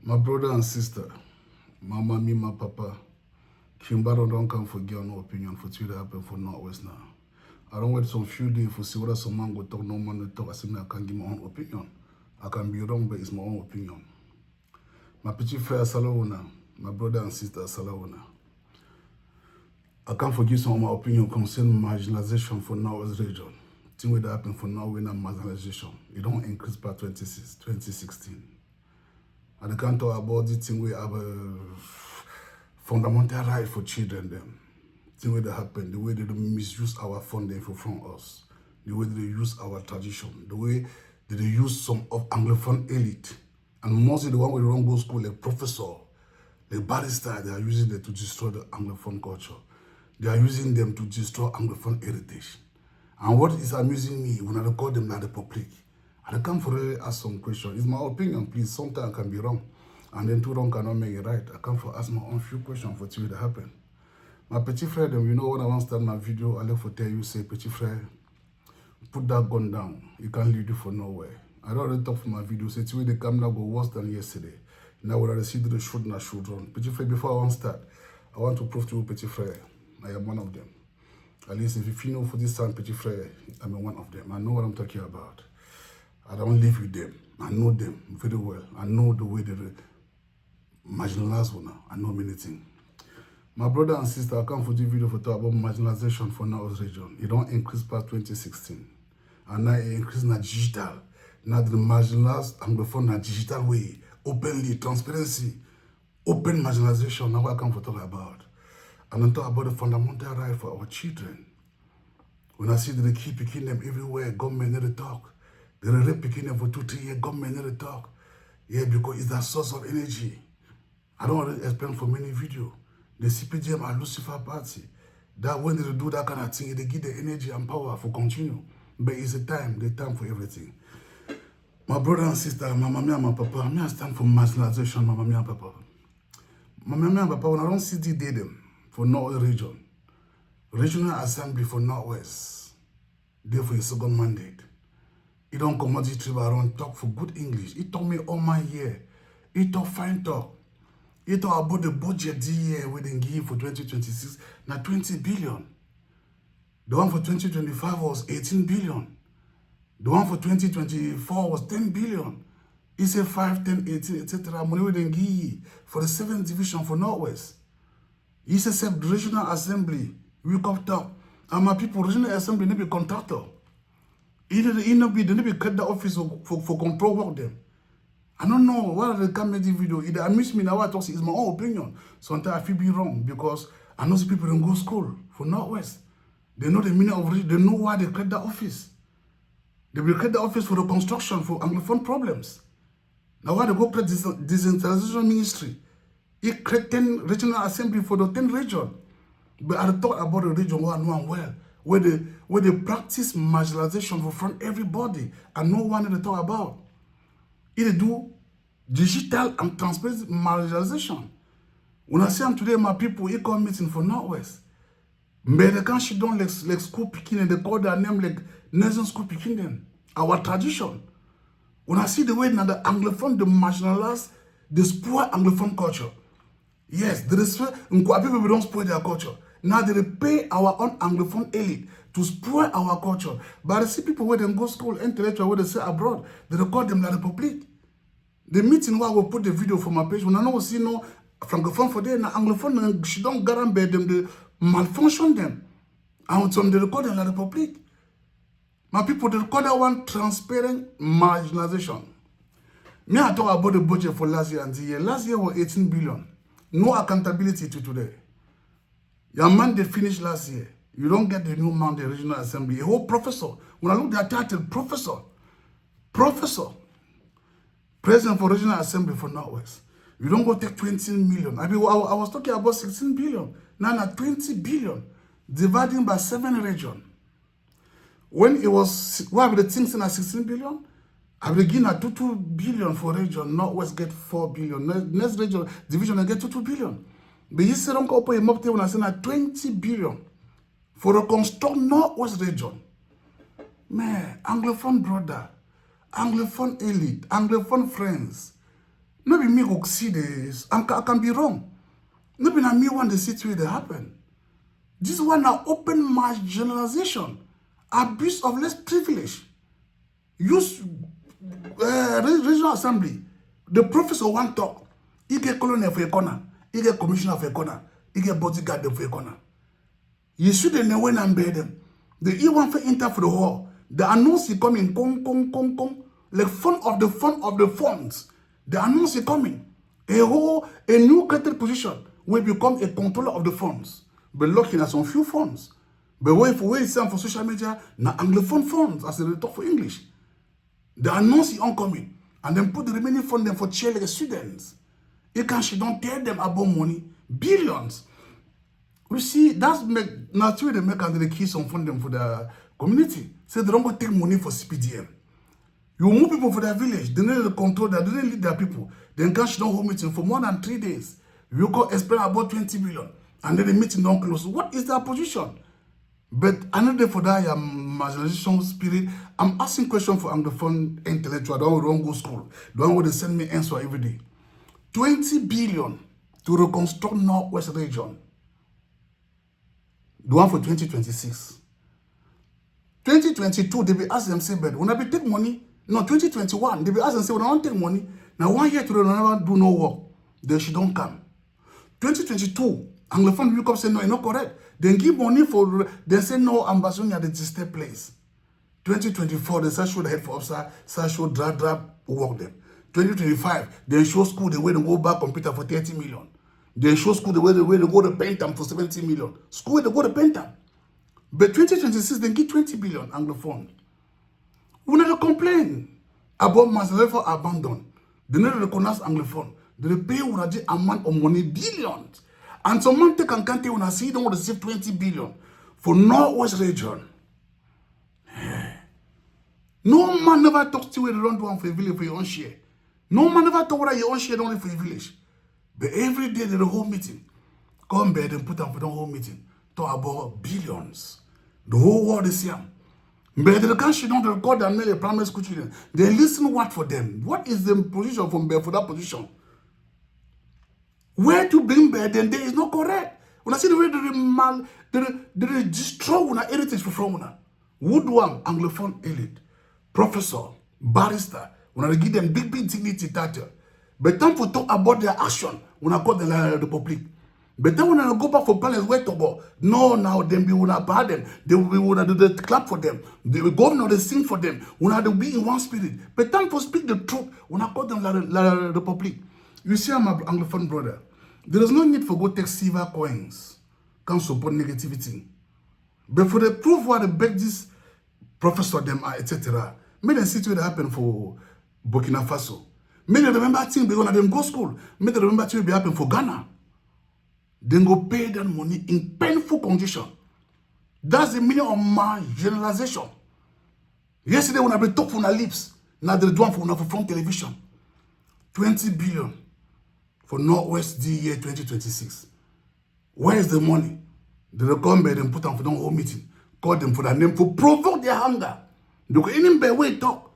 My brother and sister, mama, me, my papa, Kimbaro don't come for get no opinion for what happen for Northwest now. I don't wait some few days for see whether some man go talk, no man will talk. I say I can give my own opinion. I can be wrong, but it's my own opinion. My petit frère Salawuna, my brother and sister Salawuna. I can't forgive some of my opinion concerning marginalization for Northwest region. Thing that happen for Norway and marginalization. It don't increase by 2016. And I can't talk about the thing we have a fundamental right for children them. The way that happen, the way they misuse our funding from us, the way they use our tradition, the way they use some of Anglophone elite, and mostly the one we don't go school, like professor, like barrister, they are using them to destroy the Anglophone culture. They are using them to destroy Anglophone heritage. And what is amusing me when I call them now the public, I come for really ask some questions. It's my opinion, please. Sometimes I can be wrong. And then too wrong cannot make it right. I come for ask my own few questions for what happen. My petit frère, them, you know when I want to start my video, I like to tell you, say, petit frère, put that gun down. You can't lead you for nowhere. I don't already talk for my video, say, today the camera go worse than yesterday. Now when I see the shoot, I should run. Petit frère, before I want to start, I want to prove to you, petit frère, I am one of them. At least if you know for this time, petit frère, I'm one of them. I know what I'm talking about. I don't live with them. I know them very well. I know the way they marginalize one. I know many things. My brother and sister, I come for this video for talk about marginalization for North region. It don't increase past 2016. And now it increase in digital. Now the marginalized Anglophone in digital way. Openly, transparency, open marginalization. Now what I come for talk about. And I talk about the fundamental right for our children. When I see that they keep picking them everywhere, government never talk. They rape picking them for 2-3 years, government never talk. Yeah, because it's that source of energy. I don't want to explain for many videos. The CPGM and Lucifer Party, that when they do that kind of thing, they give the energy and power for continue. But it's the time for everything. My brother and sister, my mommy and my papa, I stand for marginalization, my mommy and papa. My mommy and papa, when I don't see the day them for North region, Regional Assembly for Northwest, there for a second mandate. He don't come out the trip around talk for good English. He told me all my year. He talk fine talk. He talk about the budget this year we didn't give for 2026. Now 20 billion. The one for 2025 was 18 billion. The one for 2024 was 10 billion. He said 5, 10, 18, etc. Money we didn't give for the 7th division for Northwest. He said the regional assembly. We come talk. And my people, regional assembly need be contractor. They need be cut the office for control work them. I don't know why they come make this video. It amuse me now. What I talk is my own opinion. Sometimes I feel be wrong because I know some people don't go to school for Northwest. They know the meaning of it. They know why they create the office. They will create the office for the construction for Anglophone problems. Now why they go create this decentralization ministry? It create 10 regional assembly for the 10 region. But I talk about the region where I know I'm well. Where they practice marginalization for front everybody and no one they talk about. They do digital and transparent marginalization. When I say I'm today, my people, they come meeting for Northwest. But they can't sit down like school picking and they call their name like nation school picking them. Our tradition. When I see the way now the Anglophone, the marginalized, they spoil Anglophone culture. Yes, there is people don't spoil their culture. Now they pay our own Anglophone elite to spoil our culture. But I see people where they go school, intellectual, where they say abroad, they record them like the public. The meeting where I will put the video for my page, when I know see no Francophone for them, Anglophone, she don't guarantee them, they malfunction them. And some they record them like the public. My people, they record that one transparent marginalization. Me, I talk about the budget for last year and the year. Last year was 18 billion. No accountability to today. Your mandate finished last year. You don't get the new mandate regional assembly. A whole professor. When I look at that title, professor, president for regional assembly for Northwest. You don't go take 20 million. I was talking about 16 billion. Now 20 billion. Dividing by 7 regions. When it was, what are the things in 16 billion? I begin at 2 billion for region. Northwest get 4 billion. Next region, division, I get 2 billion. But you say don't go pay up there when I say 20 billion for the construct Northwest region. Man, Anglophone brother, Anglophone elite, Anglophone friends. No be me go see this. I can be wrong. No be na me want the situation happen. This one now open mass generalization, abuse of less privilege. Use regional assembly. The professor want talk. He get colonel for a corner. He get commissioner for a corner. He get bodyguard for a corner. You shouldn't know when I'm bed them. The E want for enter for the hall. The announce is coming. Come. Like fun of the funds. The announce is coming. A new created position will become a controller of the funds. But looking at some few funds. But wait for for social media, now Anglophone funds as they talk for English. The announce is oncoming. And then put the remaining fund them for cheerleader students. You can she don't tell them about money. Billions. You see, that's naturally they make and they keep some funding for the community. So they don't go take money for CPDM. You move people for their village, they need to control that, they need to lead their people. Then cash down home meeting for more than 3 days. You go explain about 20 billion. And then the meeting don't close. What is their position? But another for that marginalization spirit, I'm asking questions for Anglophone intellectual. Don't go school. Don't want to send me answer every day. 20 billion to reconstruct Northwest region. The one for 2026. 2022, they be ask them say, but when I be take money, no, 2021, they be ask them say, when I want take money, now 1 year to they never do no work, then she don't come. 2022, Anglophone will come say, no, it's not correct. Then give money for, they say, no, ambassador at the distant place. 2024, they say, show the head for officer, say, show drag work them. 2025, they show school the way they go back computer for 30 million. They show school the way they go to Pentam for 70 million. School they go to Pentam. But 2026, they give 20 billion Anglophone. We never complain about myself for abandon. They never recognize Anglophone. They pay a amount of money, billions. And someone take and can't when I see them want to save 20 billion for Northwest region. No man never talks to you when you don't do one for a village for your own share. No man never talk about your own share only for your village. But every day they the whole meeting. Come bed and put them for the whole meeting. Talk about billions. The whole world is here. But the country don't record and mail a primary school children. They listen what for them? What is the position from there for that position? Where to bring bed then there is not correct. When I see the way they destroy una heritage from una. Woodworm, Anglophone elite, professor, barrister, when I give them big dignity title. But time for talk about their action when I call the public. But then when I go back for palace, wait to go. No, now them be wanna bar them. They will wanna do the clap for them. They will governor they sing for them. When I be in one spirit. But time for speak the truth when I call them the public. You see, I'm an Anglophone brother. There is no need for go take silver coins. Can't support negativity. But for the proof what they beg this professor them etc. May them see what happen for Burkina Faso. May they remember things because them go school. May they remember things will be happen for Ghana. Then go pay that money in painful condition. That's the meaning of my generalization. Yesterday when I be talk from our lips, now they do one for front television. 20 billion for Northwest D year 2026. Where is the money? They come back and put them for the whole meeting. Call them for their name for provoke their hunger. They go in by way talk.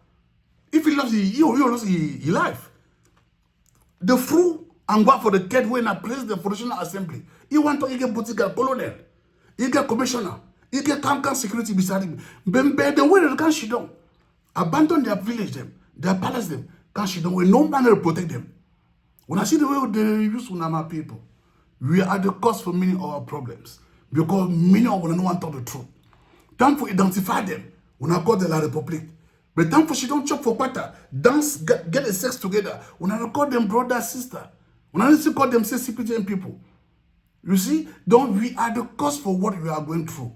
If he loves he loves his life. The fruit and go for the third way in a place the National Assembly. He want to get political colonel. He get commissioner. He get cancan security beside him. But the way they can't shit down. Abandon their village them. Their palace them. Can't shit down. No man will protect them. When I see the way they use Unama people, we are the cause for many of our problems. Because many of them don't want to tell the truth. Time for identify them. When I call the La Republic. But time for she don't chop for quarter. Dance, get the sex together. When I call them brother, sister. When I call them say CPTM people. You see, we are the cause for what we are going through.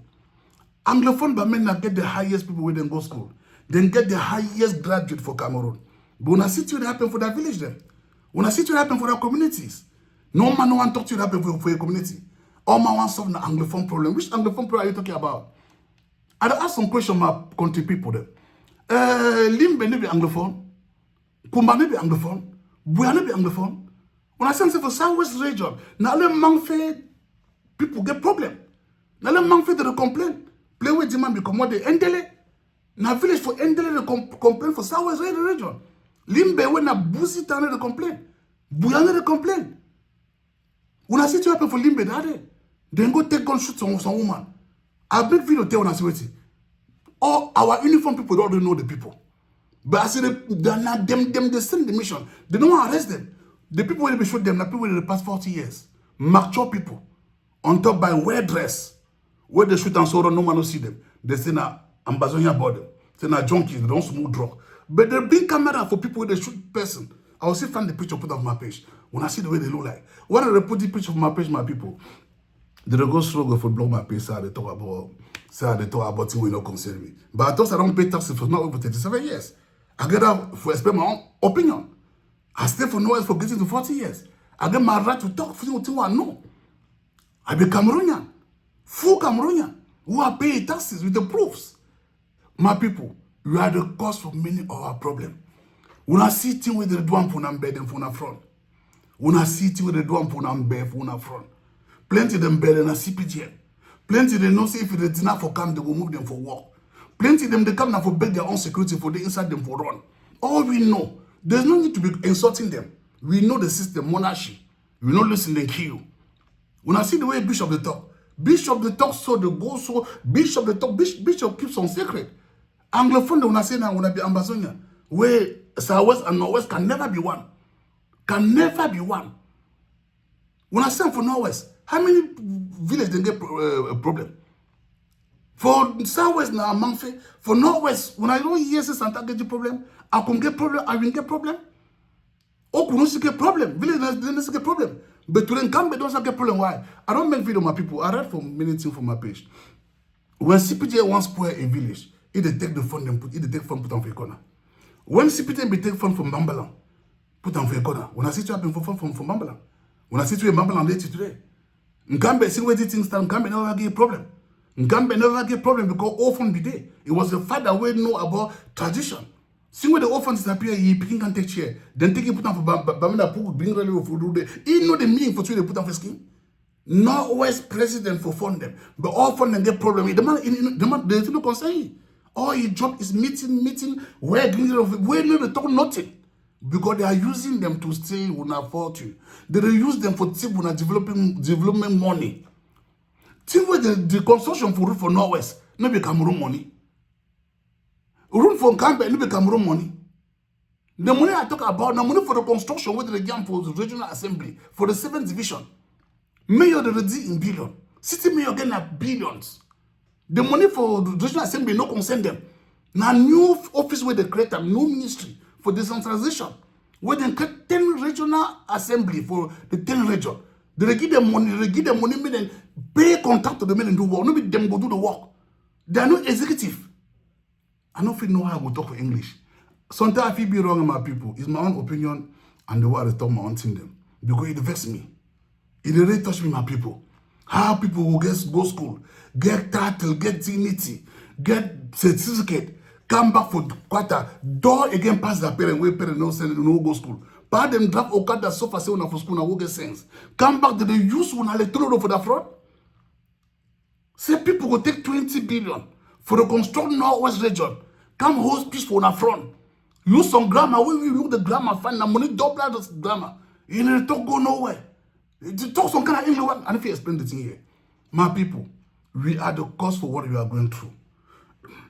Anglophone but men get the highest people when they go school. Then get the highest graduate for Cameroon. But when I see what happen for that village then. When I see what happen for their communities. No man no one talk to you happen for your community. All man want solve the Anglophone problem. Which Anglophone problem are you talking about? I ask some question my country people there. Limbe ne be Anglophone. Kumba ne be Anglophone. Buya ne be Anglophone. When I say for Southwest region, now let Mangfe people get problem. Now let Mangfe they complain. Play with the man become what they Endele. Now village for Endele they complain for Southwest region. Limbe when a Busi town they complain. Bouillonner de complain. On a situé pour Limbe Dade. Then go take gun shoot some woman. I make video tell on us all our uniform people don't know the people. But I say they're not them they send the mission. They don't want to arrest them. The people will be shoot them, the people in the past 40 years. Mature people. On top by wear dress. Where they shoot and so on, no man will see them. They say na Ambazonia border. Say na junkies, they don't smoke drug. But they bring camera for people where they shoot person. I will still find the picture put on my page. When I see the way they look like. When I put the picture of my page, my people, they go struggle for block my page, so they talk about things will not concern me. But I thought I don't pay taxes for not over 37 years. I get up for express my own opinion. I stay for no else for getting to 40 years. I get my right to talk for what I know. I be Cameroonian, full Cameroonian, who are paying taxes with the proofs. My people, you are the cause for many of our problems. When I see things with the douane for them bed and for front. When I see things with the douane for them bed for front. Plenty of them bed and a CPGM. Plenty of them know say if they dinner for camp, they will move them for work. Plenty of them, they come now for beg their own security for the inside them for run. All we know, there's no need to be insulting them. We know the system, monarchy. We know listen and kill. When I see the way Bishop the talk so the go so, Bishop the talk, Bishop keeps on secret. Anglophone, when I say now, when I be Ambazonia, where Southwest and Northwest can never be one. Can never be one. When I say for Northwest, how many villages they get a problem? For Southwest now, Manfe, for Northwest, when I don't hear Santa get problem, I can get problem, I will get problem. Oh, can get problem. Village doesn't get problem. But to Nkambe don't get problem. Why? I don't make video, my people. I read for many things from my page. When CPJ wants spoil a village, it they take the fund and put on for a corner. When CPJ be take fund from Bambalan, put on for a corner. When I see you happen for fund from Bambalan, when I see you in Bambalan later today, Nkambe see where things stand. Nkambe never get a problem. Nkambe never get a problem because orphan be there. It was the fact that we know about tradition. See when the orphans disappear, he picking can take chair. Then take it put on for Bamina Pug, bring relief for do. He know the meaning for two they put on for scheme. Northwest president for fund them. But all fund them get problem. The man, they don't concern him. All his job is meeting, where they talk nothing. Because they are using them to steal on our fortune. They use them for development money. Think with the construction for Northwest, no be Cameroon money. Room for Nkambe, no be Cameroon money. The money I talk about, the money for the construction with the game for the regional assembly, for the 7th division. Mayor the ready in billion. City mayor getting at billions. The money for the regional assembly no concern them. Now new office where they create a new ministry for decentralization. Where they create 10 regional assembly for the 10 region. They give them money, meaning pay contract to the men and do work. Nobody them go do the work. They are not executive. I don't know how I will talk for English. Sometimes I feel be wrong in my people. It's my own opinion and the way I talk my own thing them. Because it affects me. It really touch me, my people. How people will go school, get title, get dignity, get certificate, come back for quarter, door again pass their parent, where parent no send no go school. But them drop Okada so far say una for school, na will get sense. Come back to the use one electoral for the fraud. Say people will take 20 billion for the construct Northwest region. Come host peace for una front. Use some grammar. We look the grammar, find the money, double the grammar. You need to go nowhere. You talk some kind of English. And if you explain the thing here, my people, we are the cause for what we are going through.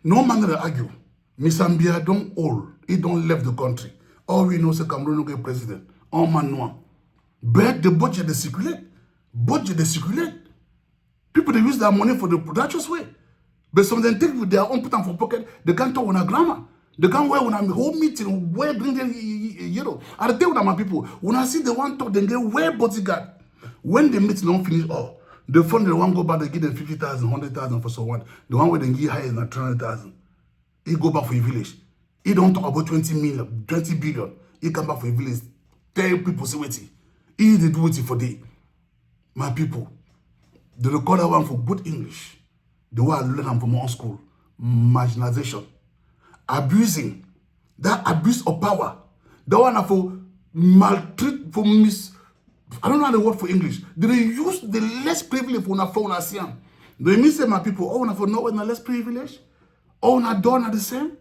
No man will argue. Misambia don't old. He don't left the country. All we know is Cameroon will get president. All man know. But the budget they circulate. People they use that money for the righteous way. But some of them take with their own put on for pocket. They can't talk on a grammar. They can't wear when I'm home meeting, where bring them, I tell you that my people, when I see the one talk, they get wear bodyguard. When the meeting don't finish all, the fund the one go back, they give them 50,000, 100,000 for someone. The one where they give higher than 300,000. He go back for a village. He don't talk about 20 billion. He come back for a village. Tell people say wait. He they do it for day. My people, they record that one for good English. The way I learn them from my own school. Marginalization. Abusing. That abuse of power. The one for maltreat, for I don't know the word for English. They use the less privilege for una phone as young. They mean say my people, oh, na for no one less privilege? Oh, na done the same?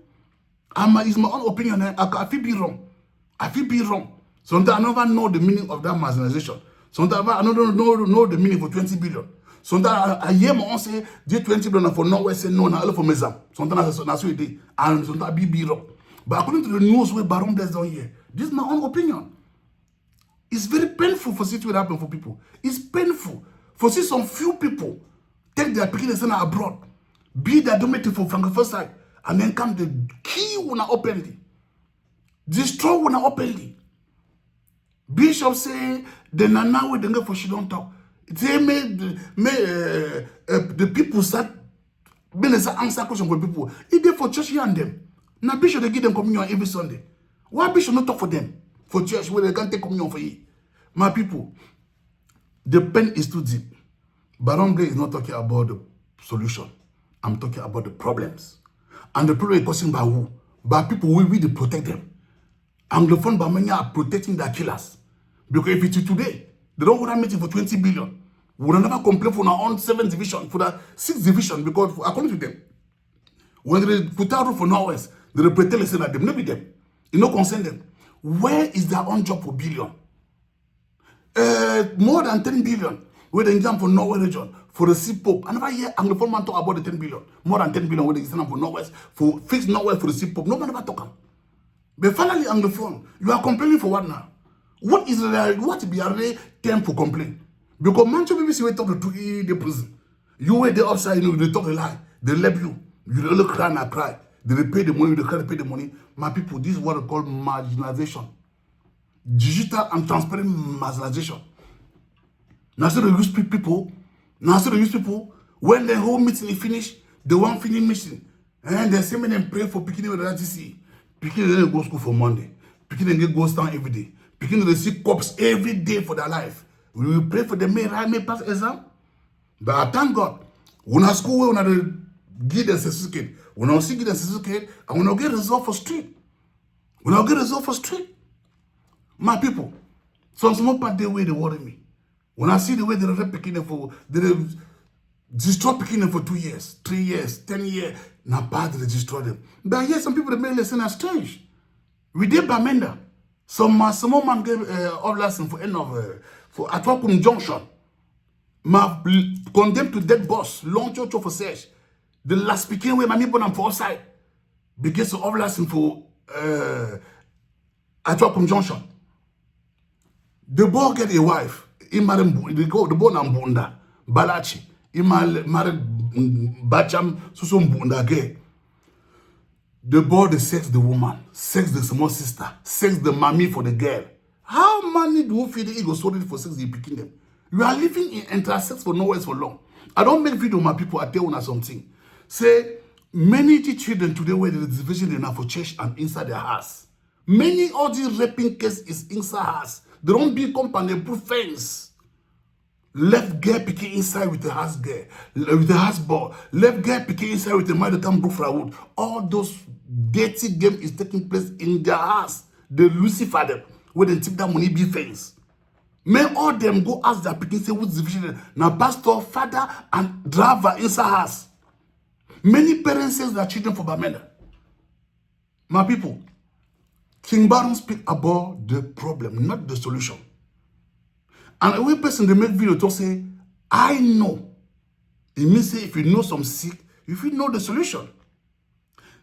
It's my own opinion. I feel be wrong. Sometimes I never know the meaning of that marginalization. Sometimes I don't know the meaning for 20 billion. Sometimes I hear my own say, "Dey 20 billion for Norway," say no, now for Mezam. Sometimes that's what it is. And sometimes be wrong. But according to the news where Baron does down here, this is my own opinion. It's very painful for see what happen for people. It's painful for see some few people take their picking and send abroad, be their dominating for Francophone side, and then come the key una openly, destroy una openly. Bishop say the Nana with the for she don't talk. They made the people start being answer question for people. If they for church here and them. Now Bishop they give them communion every Sunday. Why Bishop not talk for them? For church where they can't take communion for you. My people, the pain is too deep. Baron Blay is not talking about the solution. I'm talking about the problems. And the problem is caused by who? By people who really protect them. Anglophone Bamania are protecting their killers. Because if it's today, they don't want to meet it for 20 billion. We will never complain for our own 7th division, for the 6th division, because according to them, when they put out for Norwest, they pretend they say that them, not be them. It no concern them. Where is their own job for billion? More than 10 billion. Where they jump for Norway region, for the sea pope. I never hear Anglophone man talk about the 10 billion. More than 10 billion where they stand for Norwest, for fix Norway for the sea pope. Nobody ever talk. But finally, Anglophone, you are complaining for what now? What is what be a real time for complain? Because Mancho BBC will talk to the prison. You were the upside, they talk a lie. They left you. You only cry and cry. They pay the money, they can't pay the money. My people, this is what they call marginalization. Digital and transparent marginalization. Now so they use people. Now so they use people. When the whole meeting is finished, they want finish meeting. And they say me and pray for picking with the RTC. Picking they go school for Monday. Picking they go stand every day. Picking they see cops every day for their life. We will pray for them, may pass exam. But I thank God. When I school, when I give them certificate, when I see give them certificate, and when I get result for street. When I get result for street. My people, some small part the way they worry me. When I see the way they are picking them for, they destroy picking them for 2 years, 3 years, 10 years. Now bad they destroy them. But yes, some people they may listen as strange. We did Bamenda. Some man gave all lesson for end of for Atwakum Junction. Condemned to dead boss, long church for search. The last speaking way my neighbor and for outside. Because of lesson for Atwakum Junction. The boy get a wife. He married the boy Nambunda, Balachi. He married Bacham Susum Bunda gay. The boy they sex the woman, sex the small sister, sex the mommy for the girl. How many do you feel the ego sorted for sex you picking them? You are living in intersex for nowhere for long. I don't make video my people, I tell you something. Say many children today where the division enough for church and inside their house. Many of these raping cases is inside house. They don't be company, they put fence. Left girl picking inside with the house girl, with the house boy. Left girl picking inside with the man that can brook firewood. All those dirty game is taking place in their house. The Lucifer them, where they take that money be fence. May all them go ask their picking say what's division. Now pastor, father, and driver inside house. Many parents say their children for Bamenda. My people, King Baron speak about the problem, not the solution. And every person they make video to say, I know. It means say if you know some sick, if you know the solution.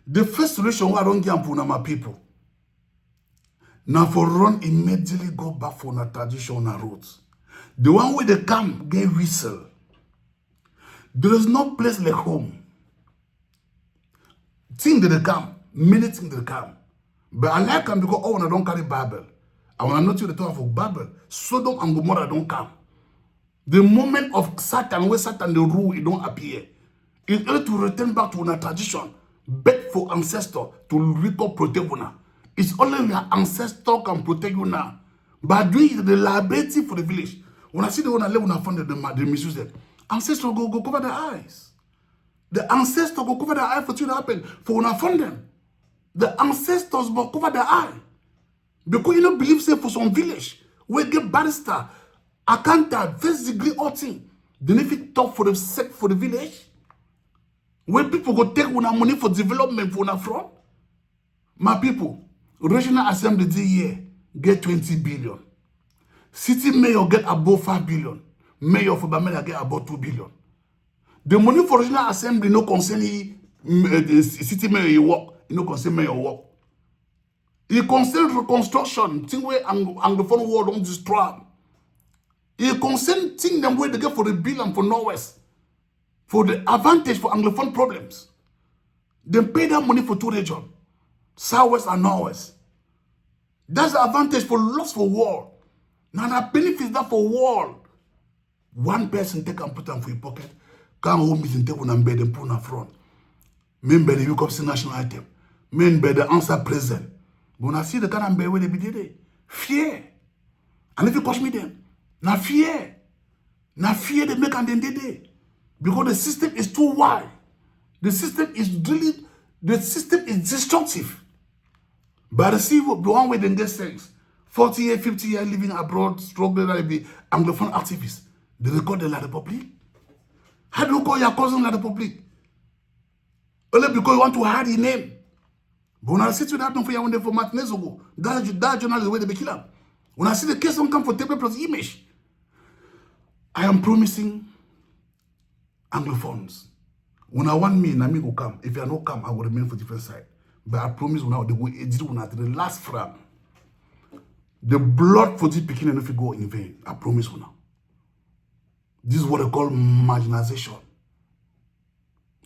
The first solution I don't get for my people. Now for run immediately go back for the traditional roots. The one where they come get whistle. There is no place like home. Things that they come, many things they come. But I like them because I don't carry Bible. I want to know you the talk of Bible. Sodom and Gomorrah don't come. The moment of Satan, where Satan the rule, it don't appear. It's only to return back to a tradition, beg for ancestor to recall protect you now. It's only your ancestor can protect you now. By doing the liability for the village. When I see the one I live when I found the misuse them, ancestor go cover their eyes. The ancestor go cover their eye for you to happen. For when I found them, the ancestors will cover their eye. Because you don't believe say for some village where get barrister, accountant, first degree all thing. Then if it talk for the sake for the village, where people go take una money for development for una front. My people, regional assembly this year, get 20 billion. City mayor get above 5 billion. Mayor for Bamenda get about 2 billion. The money for regional assembly no concern the city mayor you work. It no concern mayor work. It concern reconstruction. Thing where Anglophone world don't destroy. It concern thing them where they get for the bill and for Northwest. For the advantage for Anglophone problems. They pay that money for 2 regions. Southwest and Northwest. That's the advantage for loss for war. Now the benefit that for war. One person take and put them for your pocket. Come home meeting take one and bed and put on front. Men by the Youth of national item. Men by the answer present. When I see the kind of bed where they be there, fear. And if you catch me then, now fear. Now fear they make and then they day. Because the system is too wide. The system is destructive. But the one way they get things. 40 years, 50 years living abroad, struggling like the Anglophone activists. They record the La Republique. How do you call your cousin La Republique? Only because you want to hide your name. But when I see to that for you for Martinez ago, that journal is the way they be killed. When I see the case don't come for table plus image, I am promising Anglophones. When I want me, Nami will come. If you are not come, I will remain for different side. But I promise when I will the last franc. The blood for this beginning if you go in vain. I promise you now. This is what I call marginalization.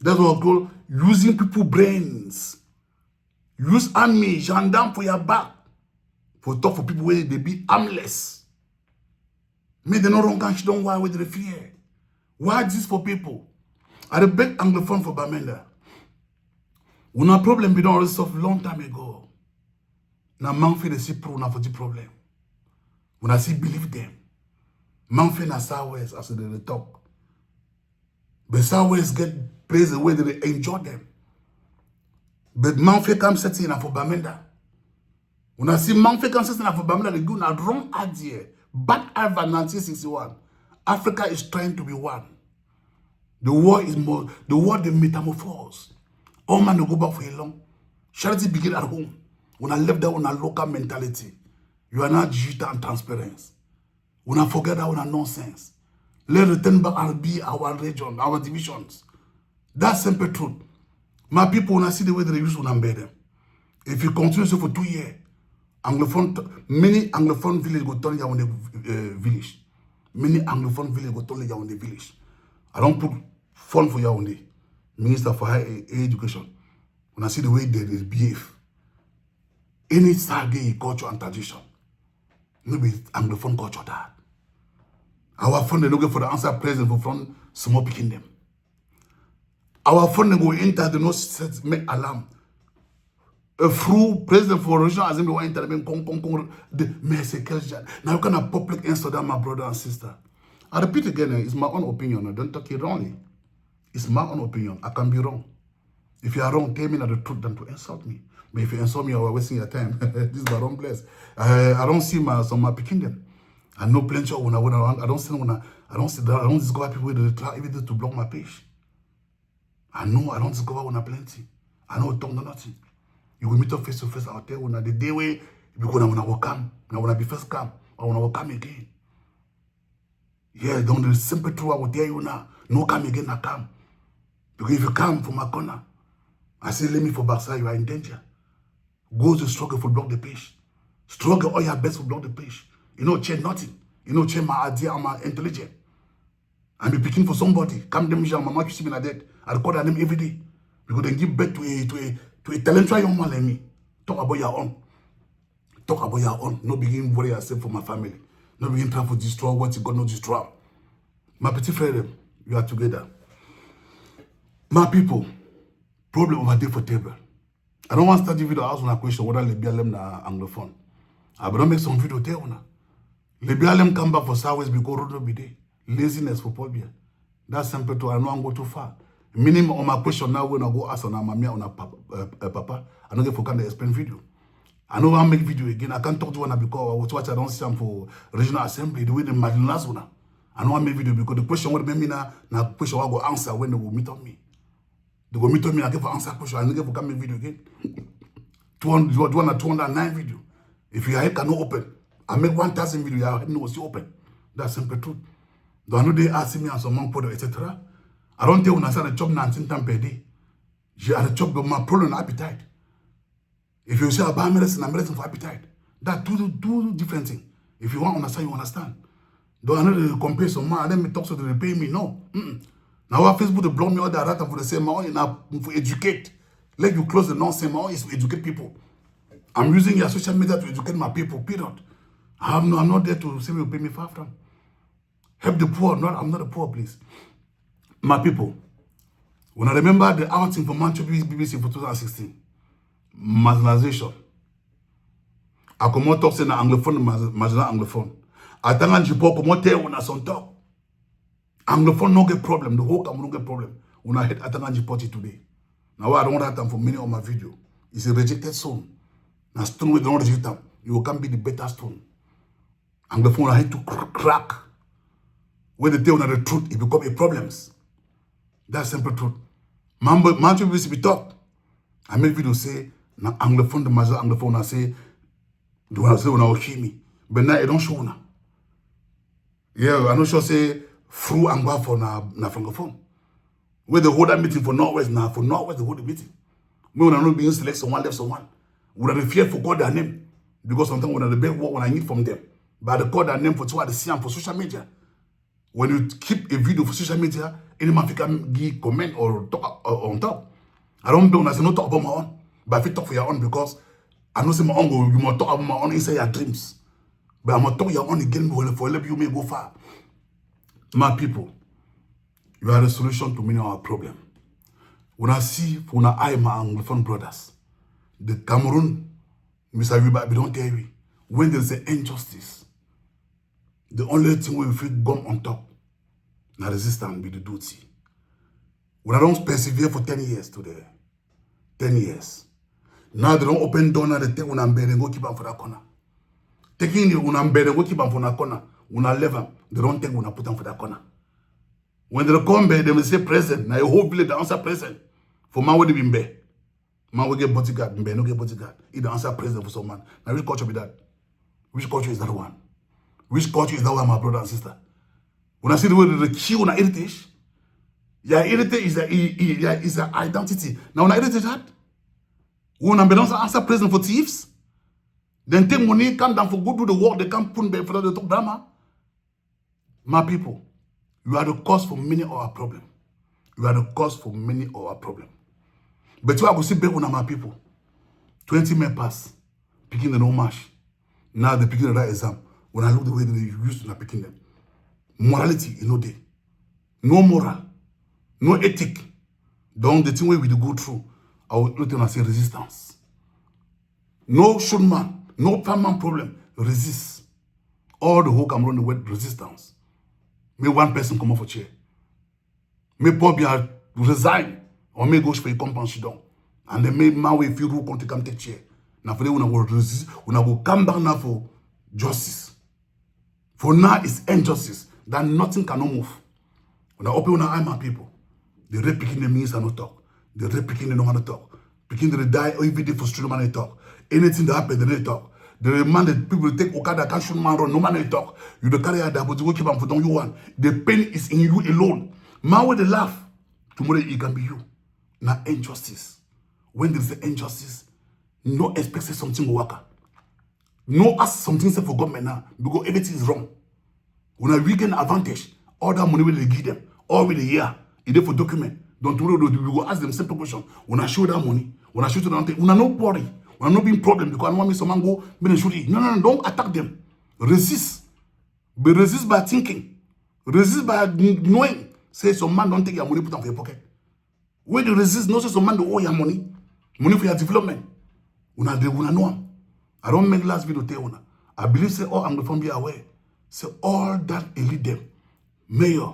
That's what I call using people's brains. Use army, gendarme for your back. For talk for people where they be armless. May they not run catch don't why with the fear. Why this for people? I beg Anglophone for Bamenda. When a problem be done resolved long time ago. Now man feel the see pro now for the problem. When I see believe them. Man feel na Southwest as they talk. But Southwest get praise the way they enjoy them. But man feel come setting for Bamenda. When I see man feel come setting for Bamenda, they go now wrong idea. Bad ever 1961. Africa is trying to be one. The war is more, the war the metamorphose. All man go back for a long. Charity begin at home. When I left that on a local mentality, you are not digital and transparent. When I forget that on a nonsense. Let return back and be our region, our divisions. That's simple truth. My people, when I see the way they use on them, if you continue so for 2 years, many Anglophone village go turn on the village. Many Anglophone village go turn on the village. I don't put fund for Yaoundé, Minister for Higher Education. When I see the way they behave, any Sage culture and tradition, maybe Anglophone culture that. Our fund they looking for the answer present for from small picking them. Our fund they go enter the no set make alarm. A through president for regional assembly will enter the message. Now you can have public answer that my brother and sister. I repeat again, it's my own opinion. I don't talk it wrongly. It's my own opinion. I can be wrong. If you are wrong, tell me not the truth than to insult me. But if you insult me, you are wasting your time. This is my wrong place. I don't see my picking them. I know plenty of when I don't discover people that try everything to block my page. I know I don't discover when I plenty. I know talk nothing. You will meet up face to face. I'll tell you when the day way because when I will come, when I be first come, or when I will come again. Yeah, don't the simple truth I will tell you now. No come again, I come. Because if you come from my corner, I say let me for backside, you are in danger. Go to struggle for block the page. Struggle all your best for block the page. You know, change nothing. You know, change my idea, I'm intelligent. I'm be picking for somebody. Come them, mama, you see me like that. I record them every day. Because they give birth to a talented young man like me. Talk about your own. Talk about your own. No begin worry yourself for my family. No begin try to destroy what you got not destroy. My petit frère, you are together. My people, problem over there for table. I don't want to start the video asking a question whether the BLM na Anglophone. I better make some video there now. The BLM come back for Southwest because road will be there. Laziness for Paul. That's simple too. I know I'm going too far. Minimum on my question now when I go ask on my on papa. I don't get for kind of explain video. I know I'll make video again. I can't talk to one because I don't see them for regional assembly. The way they marginalize one. I know I make video because the question what me now question I go answer when they will meet on me. They go meet on me. I give for answer question. I don't get for come make video again. 209 video. If your head cannot open, I make 1,000 videos, your head no still open. That's simple truth. Don't know they ask me and some man put etc. I don't tell when I say I chop 19 times per day. You have to chop my problem appetite. If you say about medicine, I'm medicine for appetite. That two different things. If you want to understand, you understand. Don't I know they compare some man, let me talk so they pay me. No. Now our Facebook they block me all that for the same man for educate. Let you close the nonsense, man is to educate people. I'm using your social media to educate my people, period. I'm not there to say you pay me far from. Help the poor, I'm not the poor, please. My people, when I remember the outing for Manchester BBC for 2016, marginalization. I come out talk say na anglophone, marginal anglophone. I tell you, come out tell when I son talk. Anglophone no get problem, the whole Cameroon get problem. When I hit Atanganji Party today. Now I don't want that for many of my video. It's a rejected stone. Now stone we don't reject them. You can be the better stone. Anglophone I had to crack. When they tell the truth, it become a problems. That's simple truth. Manchester BBC be talk. I make video say na anglophone the major anglophone I say do I say when I hear me. But now I don't show now. Yeah, I not sure say through angwa for na francophone. Where they hold that meeting for Northwest now, for Northwest they hold the meeting. Me when I not being select someone left someone. Would I fear for God their name? Because sometimes when I beg what when I need from them. But I call their name for what they see for social media. When you keep a video for social media, any man can give comment or talk on top. I don't know, I say no talk about my own. But if you talk for your own because I know say my own go, you must talk about my own inside your dreams. But I'm going to talk your own again for help you may go far. My people, you are the solution to many of our problems. When I see, when I my Anglophone brothers, the Cameroon, Mr. Yuba, we don't tell you, when there's an injustice, the only thing we feel gum on top, na resistance be the duty. When I don't persevere for 10 years today, 10 years. Now they don't open door, now they take when I'm better go keep them for that corner. Taking the when I'm better go keep them for that corner. When I leave them, they don't take when I put them for that corner. When they come back, they will say present. Now a whole village they answer present. For man will be in bed. Man will get bodyguard, no get bodyguard. He the answer present for some man. Now which culture be that? Which culture is that one? Which culture is that one, my brother and sister? When I see the way they kill on heritage, your heritage is an identity. Now when I heritage that, when I'm answer present for thieves, then take money, come down for good do the work, they can't put back for the talk drama. My people, you are the cause for many of our problems. You are the cause for many of our problems. But you are going to see back when my people, 20 men pass, picking the no match. Now they're picking the right exam. When I look the way they used to not picking them. Morality, you know, they. No moral, no ethic. Don't the thing we will go through. I will look and say resistance. No showman, no farmman problem. Resist. All the whole Cameroon the word resistance. May one person come off a chair. May Bobby resign. Or may go for a compound down. And then may man if you rule come take chair. Now for them when I will resist, when I will come back now for justice. For now it's injustice that nothing cannot move. When I open my eye, my people, the rape picking the means and not talk. The rape picking the no man talk. Picking the die every day for street man talk. Anything that happen, they talk. The man that people take Okada can't shoot man run, no man talk. You the carry that but you keep on for don't you want. The pain is in you alone. Man with the laugh. Tomorrow it can be you. Now injustice. When there's the injustice, no expect something will work. No ask something say for government now because everything is wrong. When I weekend advantage, all that money will they give them, all with a year, it is for document. Don't worry, we go ask them simple question. When I show that money, when I show them, when I no worry, when I no being problem because I want me someone go, me shoot it. No, don't attack them. Resist. But resist by thinking. Resist by knowing. Say some man don't take your money, put them for your pocket. When you resist, no say some man don't owe your money for your development. When I know them. I don't make last video tell you. I believe say all Anglophone be aware. Say all that elite them, mayor,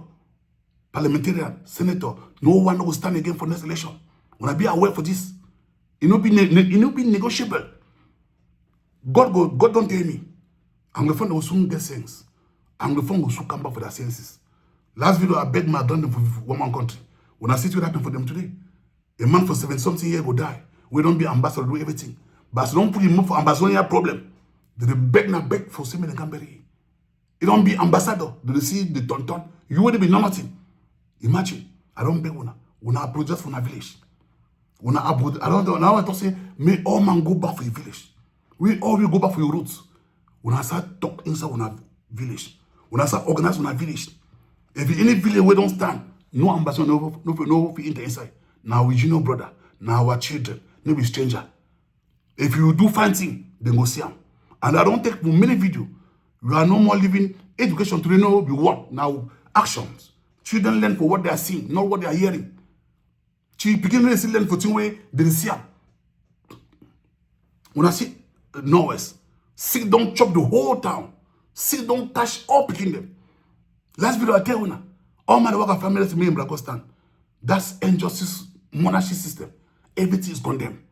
parliamentarian, senator, no one will stand again for next election. When I be aware for this, it no be negotiable. God don't tell me. Anglophone will soon get sense. Anglophone will soon come back for their senses. Last video I begged my grandmother for one country. When I see what happened for them today, a man for 70-something years will die. We don't be ambassador do everything. But don't put him up for ambassador problem. They beg for Simi and Gamberi. You don't be ambassador. They see the tonton. You would be nothing. Imagine. I don't beg una approach for a village. Una approach. I don't know. Now I say, may all man go back for your village. We all will go back for your roots. Una start talk inside una village. Una start organize una village. If any village we don't stand, no ambassador, no enter inside. Now we junior brother. Now our children. No be stranger. If you do fine thing, then go see them. And I don't take many videos. You are no more living education to know be what? Now actions. Children learn for what they are seeing, not what they are hearing. Children begin to learn for things where they see them. When I see Norwest, sick don't chop the whole town. Sick don't touch all picking them. Last video I tell you now, all my work families to me in Blacostan. That's injustice monarchy system. Everything is condemned.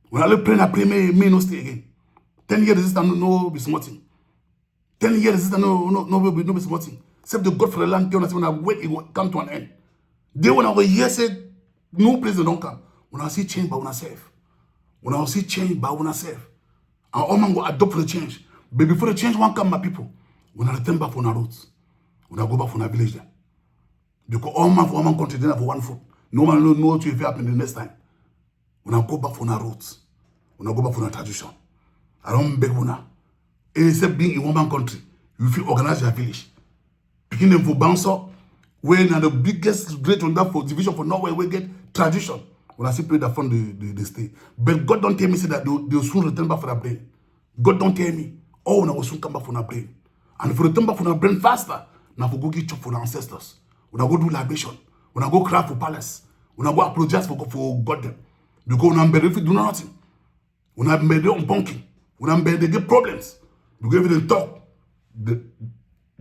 When I pray, may no stay again. 10 years resistance no be smarting. 10 years resistance no be smarting. Except the God for the land, when I wait, it will come to an end. They when I go here say no president don't come. When I see change by ourselves. When I see change by ourselves. And all man go adopt for the change. But before the change won't come, my people, when I return back from our roots, when I go back from our village there. Because all man for one man country, then for one food. No man know what will happen the next time. When I go back from our roots, when I go back from our tradition, I don't beg una. Except being in one man country, you feel organize your village. Picking them for bouncer, when the biggest great on that for division for Norway, we get tradition. When I see people that fund the state. But God don't tell me say that they'll soon return back for their brain. God don't tell me. Oh, when I will soon come back for their brain. And if we return back for their brain faster, now we go get chop for our ancestors. When I go do libation, when I go cry for palace, when I go apologize for God them. Because when I'm better, if we do nothing, when I'm better on bunking, when I'm better, they get problems. Because if they talk, they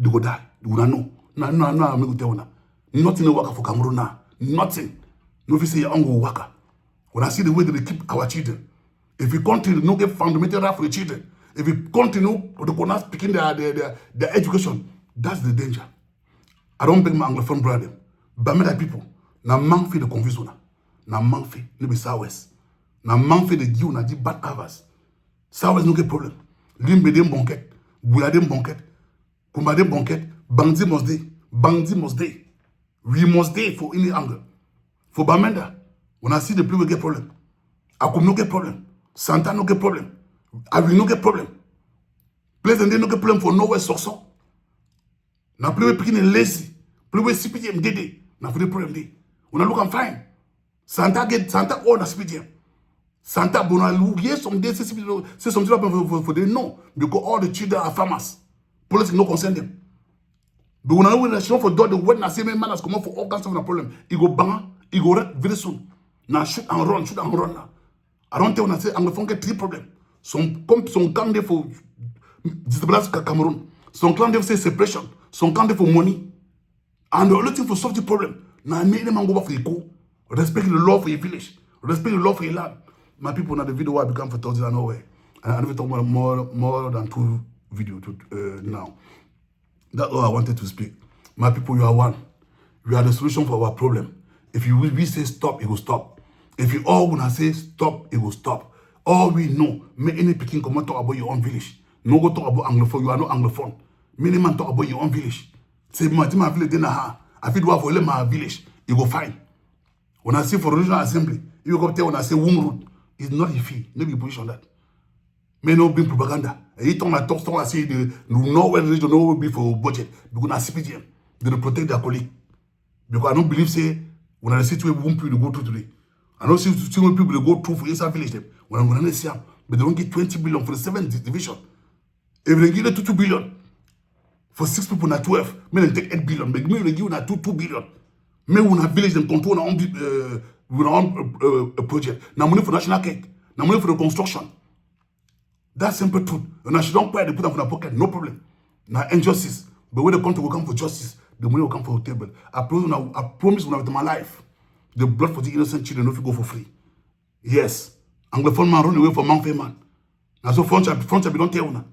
go die. They will know. No, I'm going to tell you now. Nothing work for Cameroon now. Nothing. No, if you say your uncle worker. When I see the way that they keep our children, if we continue to not get fundamental right for the children, if we continue to not speaking their education, that's the danger. I don't beg my Anglophone brother. But my people, now man fi the confusion. Now man fi no be Southwest. Now man fi the give na di bad hours. Southwest no get problem. Limbe dem bonket, Buya dem bonket, Kumba dem bonket, Bandi must day. Bandi must day. We must day for any angle. For Bamenda, when I see the people get problem, Akum no get problem, Santa no get problem, Avi no get problem. Pleasant day no get problem for nowhere so. Now play picking a lazy, play with CPDM day. Now for the problem day. When I look I'm fine. Santa all the CPDM. Santa Bonalu, yes, some days say something happen for them. No, because all the children are farmers. Police no concern them. But when I know the show for door the word na say man has come up for all kinds of problem. He go bang, he go wreck very soon. Now shoot and run now. I don't tell when I say I'm going to get 3 problems. Some come there for destabilize Cameroon. Some come there for separation. Some come there for money. And they're looking for solve the problem. Now I make them go back for the co. Respect the law for your village. Respect the law for your land. My people, now the video I become for 1,000 nowhere. And I never talk about more than 2 videos now. That's all I wanted to speak. My people, you are one. You are the solution for our problem. If we say stop, it will stop. If you all gonna say stop, it will stop. All we know, make any picking come and talk about your own village. No go talk about Anglophone, you are not Anglophone. Many man talk about your own village. Say, my village, then I feel what for my village, you go fine. When I say for regional assembly, you go tell when I say womb root, it's not a fee, no be position on that. May not be propaganda. Every time I talk, I say the Norway region no will be for budget. Because I CPDM, they will protect their colleague. Because I don't believe say when I see 2 people to go through today. I don't see 2 people to go through for inside village them. When I'm gonna see them, but they don't get 20 billion for the 7th division. If they give them 2 billion for 6 people na 12, may they take 8 billion. But may they give na 2 billion. May we na village them control our own project. Now money for national cake. Now money for the construction. That's simple truth. And I should don't pay they put them in the pocket, no problem. Now injustice. But when the country will come for justice, the money will come for the table. I promise with my life, the blood for the innocent children will go for free. Yes. Anglophone man run away from Mount man. Now so Frontier we don't tell you.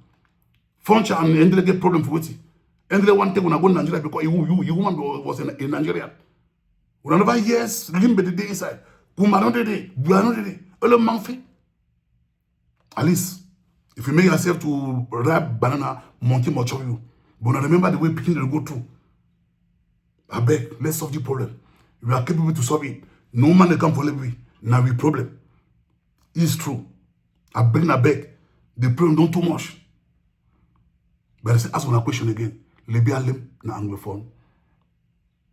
Frontier and Endele get problem for waiting. Endele one thing when I go to Nigeria because you woman was in Nigeria. When I never yes, limbe the day inside. Kuma no de, Bua no de. Ole Manfi. At least If you make yourself to ripe banana, monkey must chop you. But now remember the way picking will go through. I beg, let's solve the problem. We are capable to solve it. No man can follow me. Now we problem. It's true. I beg. The problem don't too much. But I say, ask one question again. Libya lim na anglophone.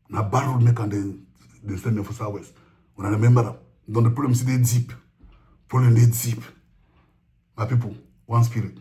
Na barrel make and then they send them for Southwest. When I remember that, don't the problem see they deep. Problem they deep. My people, one spirit.